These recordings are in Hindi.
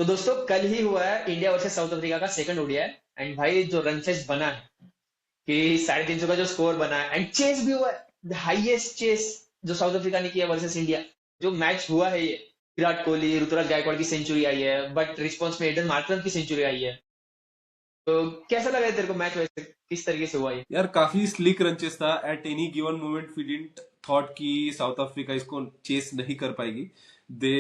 तो दोस्तों कल ही हुआ है इंडिया वर्सेस साउथ अफ्रीका का सेकंड ओडीआई। एंड भाई जो रन चेस बना है कि 350 का जो स्कोर बना है एंड चेस भी हुआ है, हाईएस्ट चेस जो साउथ अफ्रीका ने किया वर्सेस इंडिया। जो मैच हुआ है ये, विराट कोहली ऋतुराज गायकवाड़ की सेंचुरी आई है, बट रिस्पॉन्स में एडन मार्करम की सेंचुरी आई है। तो कैसा लगा है तेरे को मैच, वैसे किस तरीके से हुआ ये? यार काफी स्लिक रंचेस था। At any given moment we didn't thought कि साउथ अफ्रीका इसको चेस नहीं कर पाएगी। They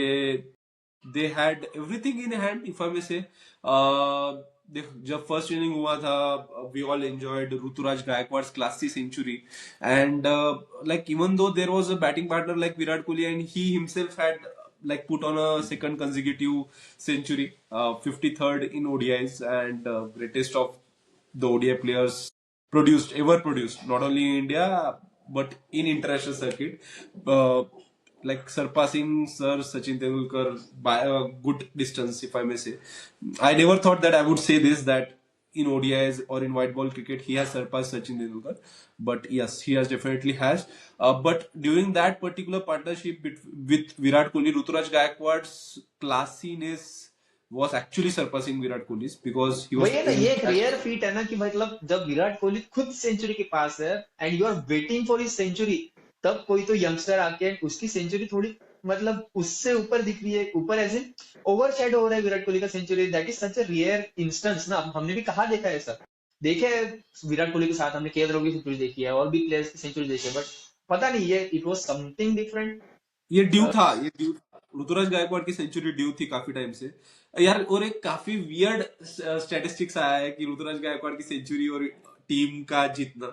they had everything in hand, if I may say. जब फर्स्ट इनिंग हुआ था, we all enjoyed Ruturaj Gaikwad classy century. And like even though there was a batting partner like Virat Kohli, and he himself had like put on a second consecutive century, 53rd in ODIs, and greatest of the ODI players ever produced, not only in India but in international circuit, uh, like surpassing Sir Sachin Tendulkar by a good distance, if I may say. I never thought that I would say this, that in ODIs or in white ball cricket he has surpassed Sachin Tendulkar, but yes, he has definitely has. But during that particular partnership with Virat Kohli, Ruturaj Gaikwad's classiness was actually surpassing Virat Kohli's, because he was वही है ना, playing ये एक that. रेयर फीट है ना कि मतलब जब विराट कोहली खुद सेंचुरी के पास है and you are waiting for his century, तब कोई तो यंगस्टर आके उसकी सेंचुरी थोड़ी मतलब उससे ऊपर दिख रही है, ऊपर ऐसे ओवर शेडो हो रहा है विराट कोहली का century. That is such a rare instance ना। हमने भी कहा देखा है सर, देखे है विराट कोहली के साथ, हमने के की सेंचुरी देखी है और भी प्लेयर्स की सेंचुरी देखी है, बट पता नहीं ये इट वाज समथिंग डिफरेंट। ये ड्यू था ऋतुराज गायकवाड़ की सेंचुरी ड्यू थी काफी टाइम से यार। और एक काफी वियर्ड स्टैटिस्टिक्स आया है कि ऋतुराज गायकवाड़ की सेंचुरी और टीम का जीतना,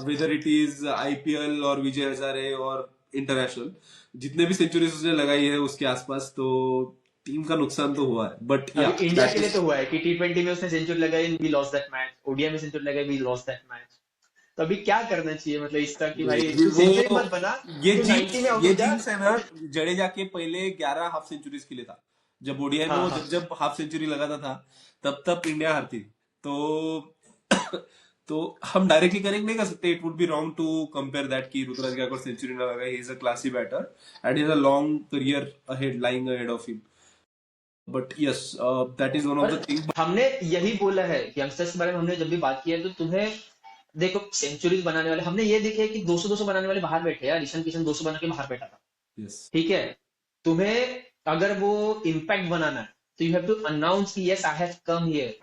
वेदर इट इज आईपीएल और विजय हजारे और इंटरनेशनल, जितने भी सेंचुरीज उसने लगाई है उसके आसपास, तो टीम का नुकसान तो हुआ है, बट अभी या इंडिया दैट के लिए इज। तो हुआ है कि T20 में उसने सेंचुरी लगाई, we lost that match, ODI में सेंचुरी लगाई, वी लॉस्ट दैट मैच। तो अभी क्या करना चाहिए मतलब इसका कि भाई तू सेंचुरी वो मत बना, ये तू 90 में जीन्स आउट ये हो जा। जीन्स है ना। जडेजा के पहले 11 हाफ सेंचुरीज के लिए था। जब ओडीआई में हाँ वो हाँ। जब जब हाफ सेंचुरी लगाता था, तब तब इंडिया हारती थी। तो तो हम डायरेक्टली कनेक्ट नहीं कर सकते। It would be wrong to compare that कि ऋतुराज गायकवाड़ सेंचुरी ना लगा, he is a classy batter and he is a long career ahead, lying ahead of him. But yes, that is one of और द थिंग। हमने यही बोला है यंगस्टर्स के बारे में, हमने जब भी बात की है तो तुम्हें देखो सेंचुरीज बनाने वाले हमने ये देखे कि 200 200 बनाने वाले बाहर बैठे हैं। ईशान किशन 200 बना के बाहर बैठा था, यस। ठीक है। तुम्हें अगर वो इम्पैक्ट बनाना है तो यू हैव टू अनाउंस कि yes I have come here.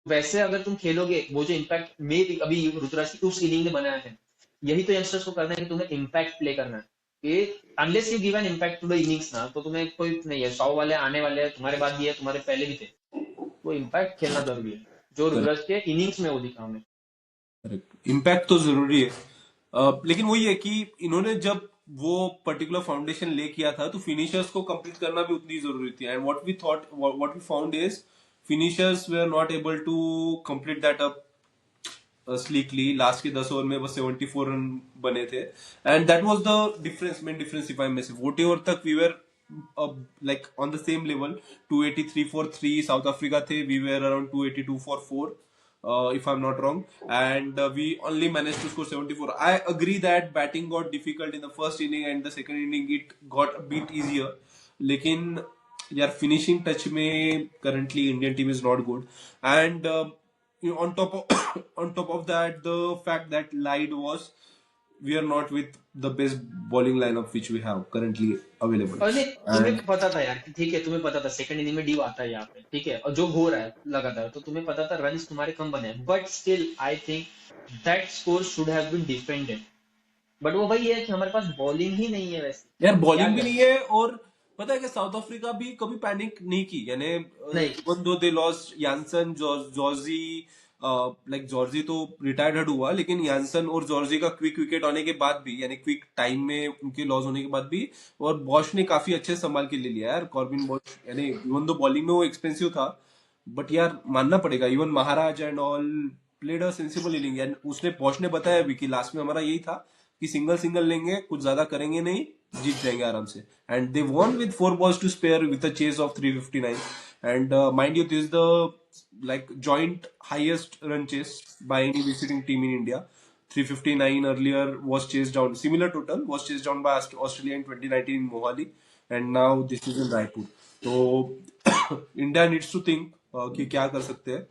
वैसे अगर तुम खेलोगे वो जो इम्पैक्ट में भी अभी ऋतुराज की उस इनिंग में बनाया है, यही तो यंगस्टर्स को करना है कि तुम्हें इम्पैक्ट प्ले करना है। कि unless you give an impact to the innings ना, तो तुम्हें कोई नहीं है। 100 वाले आने वाले हैं, तुम्हारे बाद भी है, तुम्हारे पहले भी थे। वो इम्पैक्ट खेलना जरूरी है, जो ऋतुराज के इनिंग्स में वो दिखा हमें। करेक्ट, इम्पैक्ट तो जरूरी है। लेकिन वही है कि इन्होंने जब वो पर्टिकुलर फाउंडेशन ले किया था, तो फिनिशर्स को कंप्लीट करना भी उतनी जरूरी थी। And what we found is finishers they are not able to complete that up sleekly. Last के 10 ओवर में बस 74 रन बने थे, and that was the difference, main difference. If I may say 40 over तक we were like on the same level. 283 for 3 South Africa थे, we were around 282 for 4, if I'm not wrong, and we only managed to score 74. I agree that batting got difficult in the first inning, and the second inning it got a bit easier. लेकिन यार फिनिशिंग टच में currently Indian team is not good, and on top of on top of that, the fact that lied was we are not with the best bowling lineup which we have currently available, और नहीं, and तुम्हें पता था यार कि ठीक है, तुम्हें पता था सेकंड इनिंग में डी आता है यहाँ पे, ठीक है, और जो हो रहा है लगातार, तो तुम्हें पता था रन तुम्हारे कम बने हैं, but still I think that score should have been defended. But वो वही है कि हमारे पास बॉलिंग ही नहीं है वैसे। यार क्या बॉलिंग भी करें? नहीं है। और पता है कि साउथ अफ्रीका भी कभी पैनिक नहीं की, यानी नहीं। Even though they lost Jansen, Zorzi, like Zorzi तो रिटायर्ड हट हुआ, लेकिन यानसन और जॉर्जी का क्विक विकेट होने के बाद भी, यानी क्विक टाइम में उनके लॉस होने के बाद भी, और बॉश ने काफी अच्छे संभाल के ले लिया यार, कॉर्बिन बॉश। यानी इवन दो बॉलिंग में वो एक्सपेंसिव था, बट यार मानना पड़ेगा, even Maharaj and all played a sensible inning. And उसने बॉश ने बताया भी कि लास्ट में हमारा यही था कि सिंगल सिंगल लेंगे, कुछ ज्यादा करेंगे नहीं, जीत जाएंगे आराम से। And they won with 4 balls to spare with a chase of 359। And mind you, this the like joint highest run chase by any visiting team in India. 359 earlier was chased down, similar total was chased down by Australia in 2019 in Mohali, and now this is in Raipur. तो इंडिया नीड्स टू थिंक कि क्या कर सकते हैं।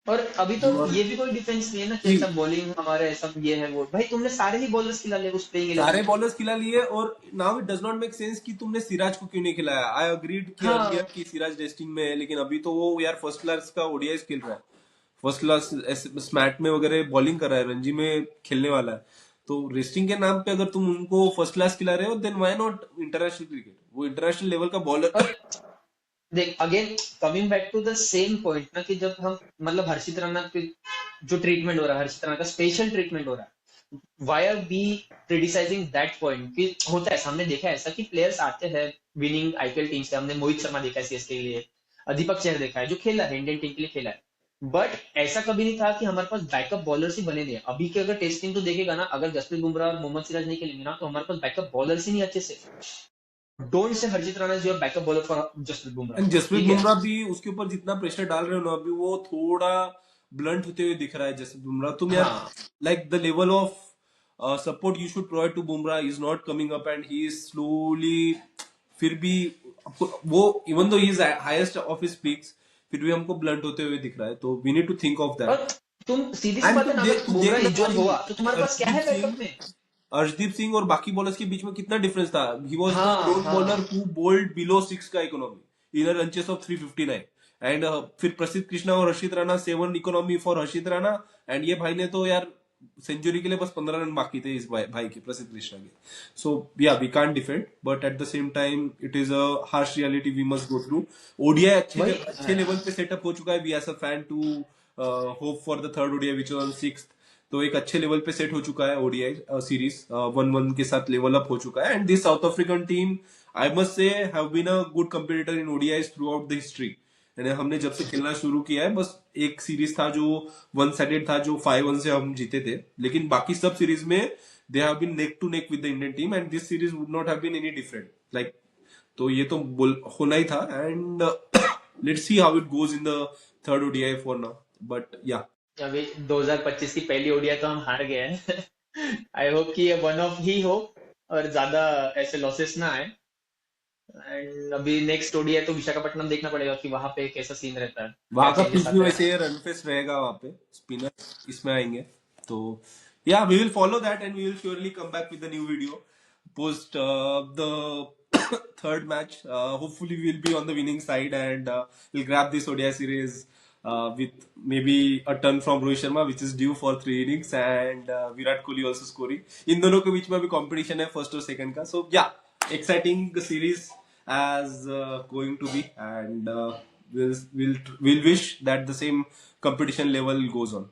और अभी तो और ये भी कोई डिफेंस नहीं है ना कि कि सब बॉलिंग हमारे सब ये है वो, भाई तुमने सारे ही बॉलर्स खिला ले उस प्लेइंग 11 सारे में। बॉलर्स खिला लिए, और now it does not make sense कि तुमने सिराज को क्यों नहीं खिलाया। आई अग्रीड कि अर्लियर हाँ, कि सिराज टेस्टिंग में है, लेकिन अभी तो वो यार फर्स्ट क्लास का ओडीआई खेल रहा है, फर्स्ट क्लास स्मैट में वगैरह बॉलिंग कर रहा है, रणजी में खेलने वाला है। तो रेस्टिंग के नाम पे अगर तुम उनको फर्स्ट क्लास खिला रहे हो, then why not international cricket, वो इंटरनेशनल लेवल का बॉलर। और देख again coming back to the same point ना कि जब हम मतलब हर्षित राणा के जो ट्रीटमेंट हो रहा है, हर्षित राणा का स्पेशल ट्रीटमेंट हो रहा है, why are be criticizing that point कि होता है, हमने देखा है ऐसा कि प्लेयर्स आते हैं विनिंग आईपीएल टीम से, हमने मोहित शर्मा देखा है सीएसके के लिए, दीपक चहर देखा है जो खेला है इंडियन टीम के लिए खेला है, बट ऐसा कभी नहीं था कि हमारे पास बैकअप बॉलर्स ही बने नहीं है। अभी के अगर टेस्ट टीम तो देखेगा ना, अगर जसप्रीत बुमराह और मोहम्मद सिराज नहीं खेलेंगे ना तो हमारे पास बैकअप बॉलर्स ही नहीं अच्छे से। Don't say Harshit Rana is your backup bowler for Jasprit Bumrah, and Jasprit ठीक है। बुमराह भी उसके ऊपर जितना प्रेशर डाल रहे हो ना, अभी वो थोड़ा ब्लंट होते हुए दिख रहा है जसप्रीत बुमराह। तुम यार हाँ, like the level of support you should provide to Bumrah is not coming up, and he is slowly, फिर भी वो even though he is highest of his peaks, फिर भी हमको ब्लंट होते हुए दिख रहा है। तो we need to think of that. और तुम सीधी सी एंड बात है ना, अगर तू देख बुमराह ना इंजोर भाई, हुआ तो तुम्हारे पास क्या अर्शदीप है बैकअप सिंह में। अर्शदीप सिंह और बाकी बॉलर्स के बीच में कितना डिफरेंस था। ही वॉज द हाँ लोन बॉलर हाँ, हु बोल्ड बिलो 6 का economy in run chase of 359, and फिर प्रसिद्ध कृष्णा और Harshit Rana 7 economy for Harshit Rana, and ये भाई ने तो यार सेंचुरी के लिए बस 15 रन बाकी थे इस भाई के, प्रसिद्ध कृष्णा के। So yeah we can't defend, but at the same time it is a harsh reality we must go through. ODI वही अच्छे लेवल पे सेटअप हो चुका है, we as a fan to hope for the third ODI which on 6th। तो एक अच्छे लेवल पे सेट हो चुका है ओडीआई सीरीज, 1-1 के साथ लेवल अप हो चुका है, and this South African team I must say have been a good competitor in ODI throughout the history. यानी हमने जब से खेलना शुरू किया है, बस एक सीरीज था जो 1-sided था, जो 5-1 से हम जीते थे, लेकिन बाकी सब सीरीज में they have been neck to neck with the Indian team, and this series would not have been any different like. तो ये तो होना ही था, and let's see how it goes in the third ODI for now, but yeah. अभी 2025 की पहली ओडीआई तो हम हार गए हैं। आई होप कि ये वन ऑफ ही हो और ज्यादा ऐसे लॉसेस ना आए। एंड अभी नेक्स्ट ओडीआई तो विशाखापट्टनम देखना पड़ेगा कि वहां पे कैसा सीन रहता है, क्या वहां का चेंजेस पिच भी आता है। वैसे रन फेस रहेगा, वहां पे स्पिनर इसमें आएंगे। तो yeah we will follow that, and we will surely come back with the new video post the third match. Hopefully, we'll be on the winning side, and we'll grab this ODI series with maybe a ton from Rohit Sharma, which is due for 3 innings, and Virat Kohli also scoring. इन दोनों के बीच में अभी competition है first और second का. So yeah, exciting series as going to be, and we'll wish that the same competition level goes on.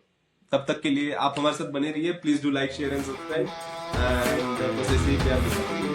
तब तक के लिए आप हमारे साथ बने रहिए, please do like share and subscribe, and बस ऐसे ही प्यार के साथ